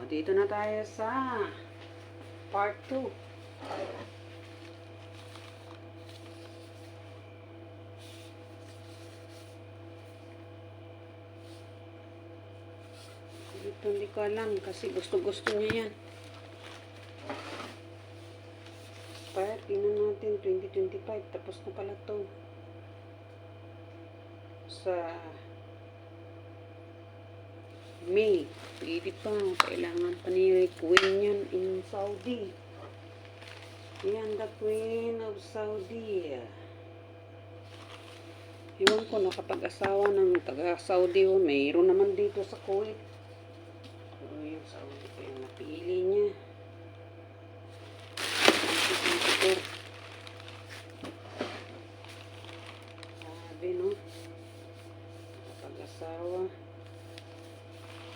dito na tayo sa part 2. Dito hindi ko alam kasi gusto niya yan. Expire, tingnan natin 2025. Tapos na pala to. Sa May. Pwede pa. Kailangan pa ni Queen yan in Saudi. Yan, the Queen of Saudi. Iwan ko, nakapag-asawa ng taga-Saudi. Mayroon naman dito sa Kuwait. Pero yung Saudi pa yung napili niya. Sabi, no? Nakapag-asawa.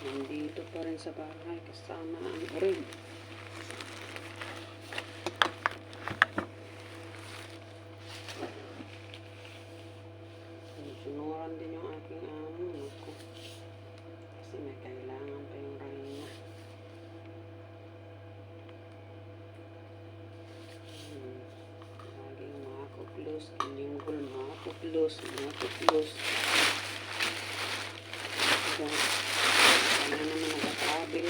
Nandito pa rin sa bahay kasama ang ring. Sinuran din yung aking amo. Ako. Kasi may kailangan pa yung reyna. Laging makakuklos. Linggol makakuklos. Sana naman nag-travel.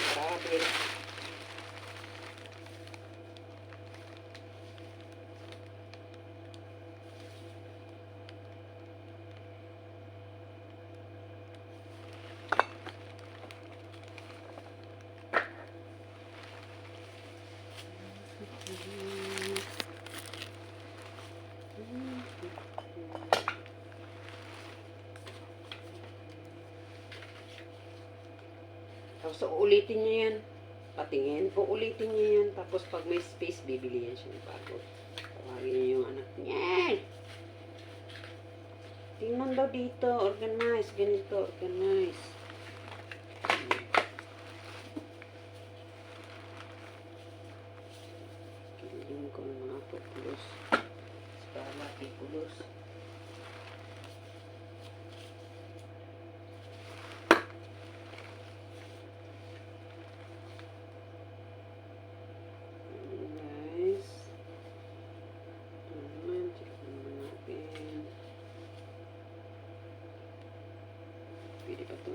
Tapos ulitin niya yan. Patingin po, ulitin niya yan. Tapos pag may space, bibili yan siya ng bago. Tawagin niya yung anak niya. Tingnan daw dito. Organize. Ganito. Organize. Kiling ko ng mga pupulos. Para pipulos. Pwede pa ito.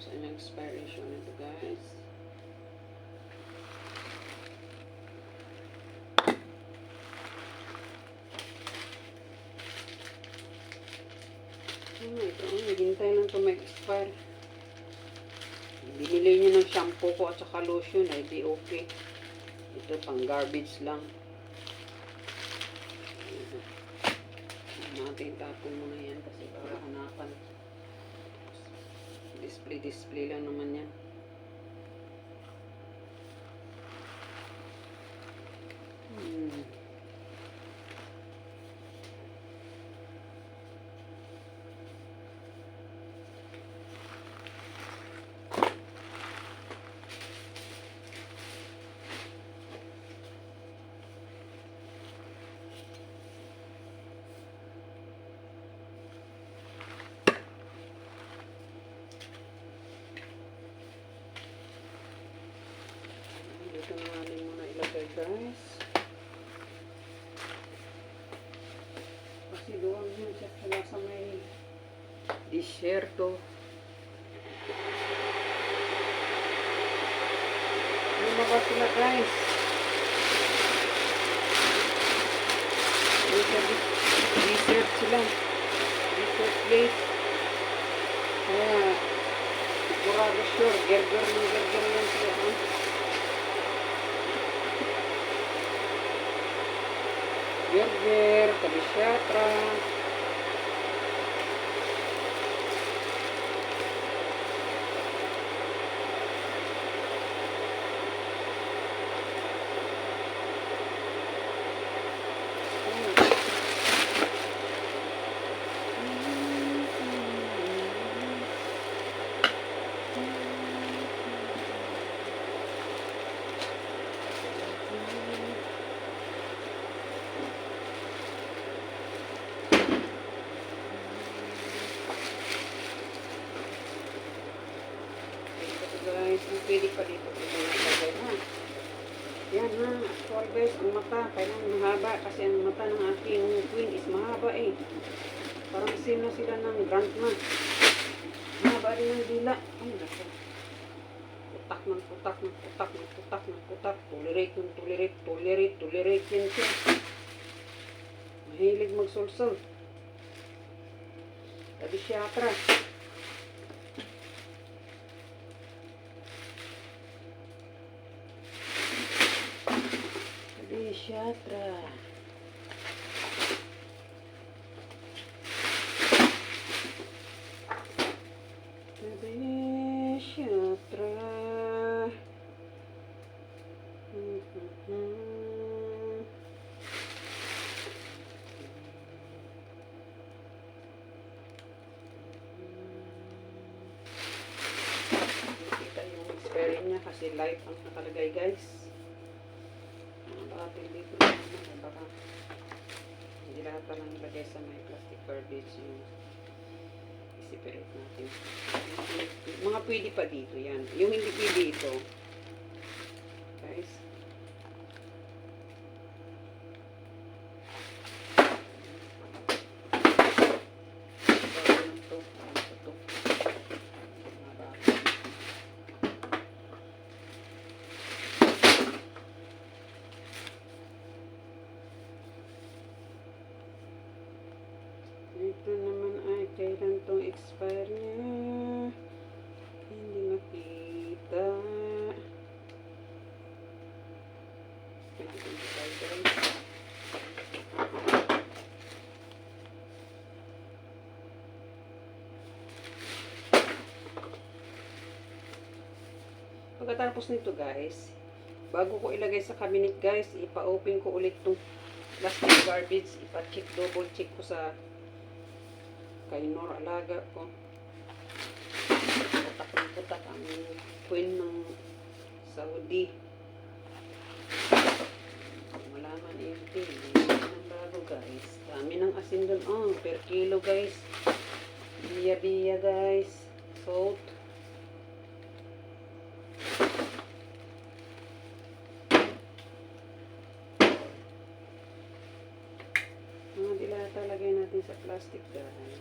Saan yung expiration nito, guys? Ito. Naghintay lang ito mag-expire. Binili niyo ng shampoo ko at saka lotion, ay di okay. Ito pang garbage lang. Natin tapon muna yan kasi para hanapan. Display lang naman yan. Ito na natin muna ilagay, guys. Kasi doon yun siya sila sa may disyerto. Lumabas sila, guys. Desert sila. Desert place. Kaya, sigurado sure, gerger yan sila. Gerger, Kabisyatra. pwede pa dito. Ha? Yan ha, actual guys, ang mata, kailangan mahaba kasi ang mata ng aking queen is mahaba eh. Parang same na sila ng grandma. Mahaba rin ang dila. Ay, nako. Putak ng putak ng putak ng putak ng putak. Tolerate ng tolerate, tolerate, tolerate yan siya. Mahilig magsulsol. Sabi siyatra. Siyatra. Siyatra. Kita yung expiring niya kasi light ang nakalagay guys. Dito naman, baka hindi lahat lang ilagay sa may plastic garbage yung i-separate natin. Mga pwede pa dito yan. Yung hindi pwede ito. Guys. Ito naman ay kailan tong expire niya. Hindi makita. Pagkatapos nito guys, bago ko ilagay sa cabinet guys, ipa-open ko ulit tong plastic garbage. Ipa-check, double check ko sa kay Nor alaga ko. Putak ang queen ng Saudi. Malaman yung ng bago guys. Dami ng asin dun. Oh, per kilo guys. Biya guys. Salt. Mga dilata lagay natin sa plastic guys.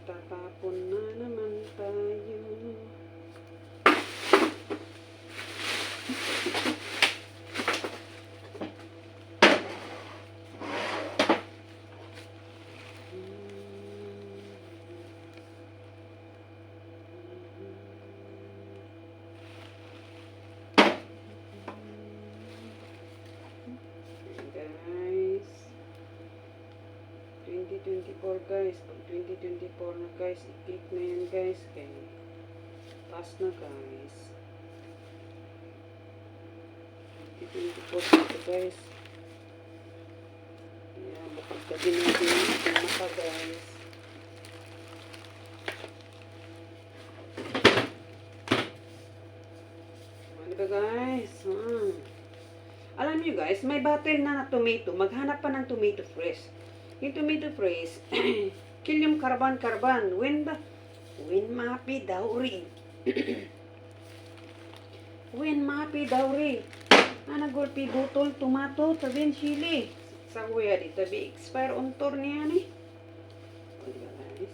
Itatapon na naman tayo. Guys, 2024 guys, pag 2024 na guys, i-click na yan guys, kaya pass na guys. 2024 na ito guys. Ayan, bukod ka din natin yung mata guys. Ano ba guys? Alam nyo guys, may bottle na tomato. Maghanap pa ng tomato fresh. Yung tomato fresh, kilyum karban. When mapi dauri. When mapi dauri. Gulpi botol tomato, tabin chili. Sa huya di tabi expire untor niya ni. O diba guys?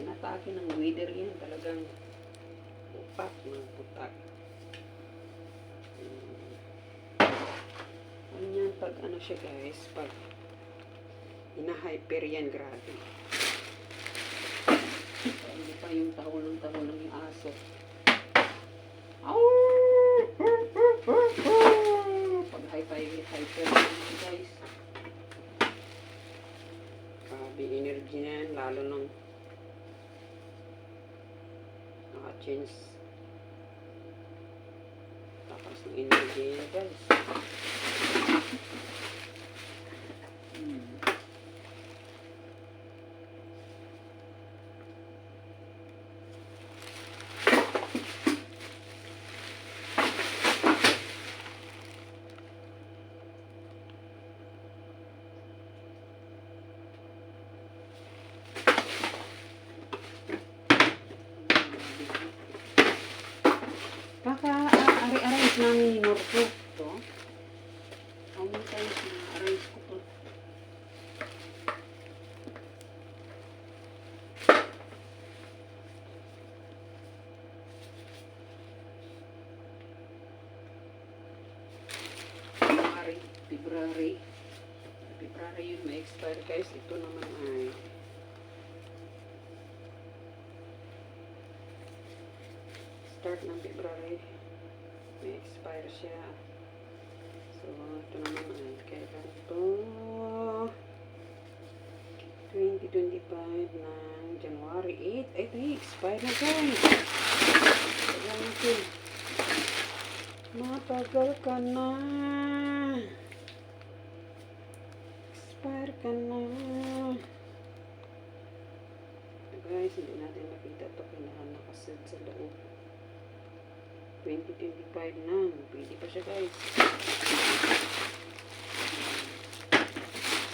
Inatake ng weather yan. Talagang putak ng putak. Yan, pag ano siya guys, pag ina-hyper yan, grabe. Hindi pa yung tahol ng yung aso. Aw! Pag hyper guys. Grabe energy na yan, lalo nung naka-change. Tapos ng energy niya guys. Kaka-arrange namin ni Norco. Ito. How many times na-arrange ko to? February yun may expire guys. Ito naman ay start ng February. May expire siya. So, ito naman ay kailan ito? 2025 ng January 8. Ito yung expire na guys. Ayan natin. Matagal ka na. Expire ka na. Guys, hindi natin makita ito. Kailangan nakasid sa loob. 2025 na. Pwede pa siya guys.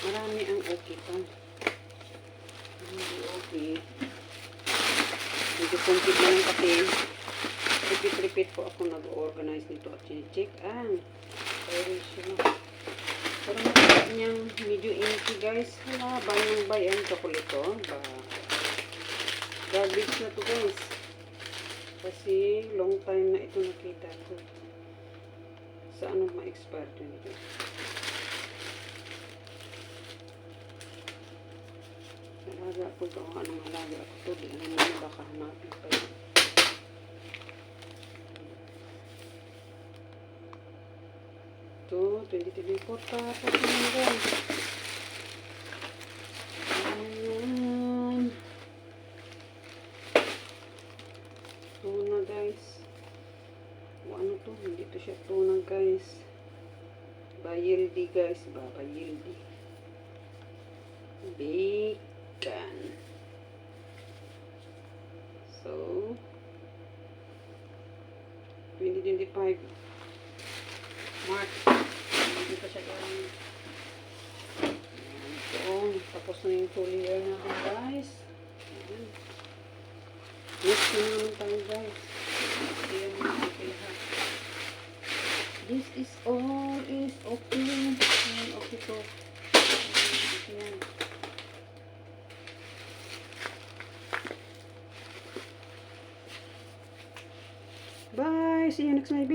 Marami ang okay pa. Hindi okay. Hindi complete na lang kasi repeat po ako nag-organize nito at check ang expiration. Pero nakita niyang medyo inky guys. Wala, buy ang chocolate to. Garbage na to guys. Kasi long time na ito nakita ko. Sa ano ma-expire to nito. Nalaga ko ito. Anong nalaga ako to. Di ano naman baka hanapin pa yun. Ito, 2024 pa. Tapos naman guys. Ayan. Tuna guys. O ano to? Hindi to siya tuna guys. Bayildi guys. Bayildi. Bacon. So, 2025. March. Hindi pa siya gawin. Ayan. So, tapos na yung 2 layer natin guys. Ayan. Next na naman tayo guys. Ayan na okay ha. This is all is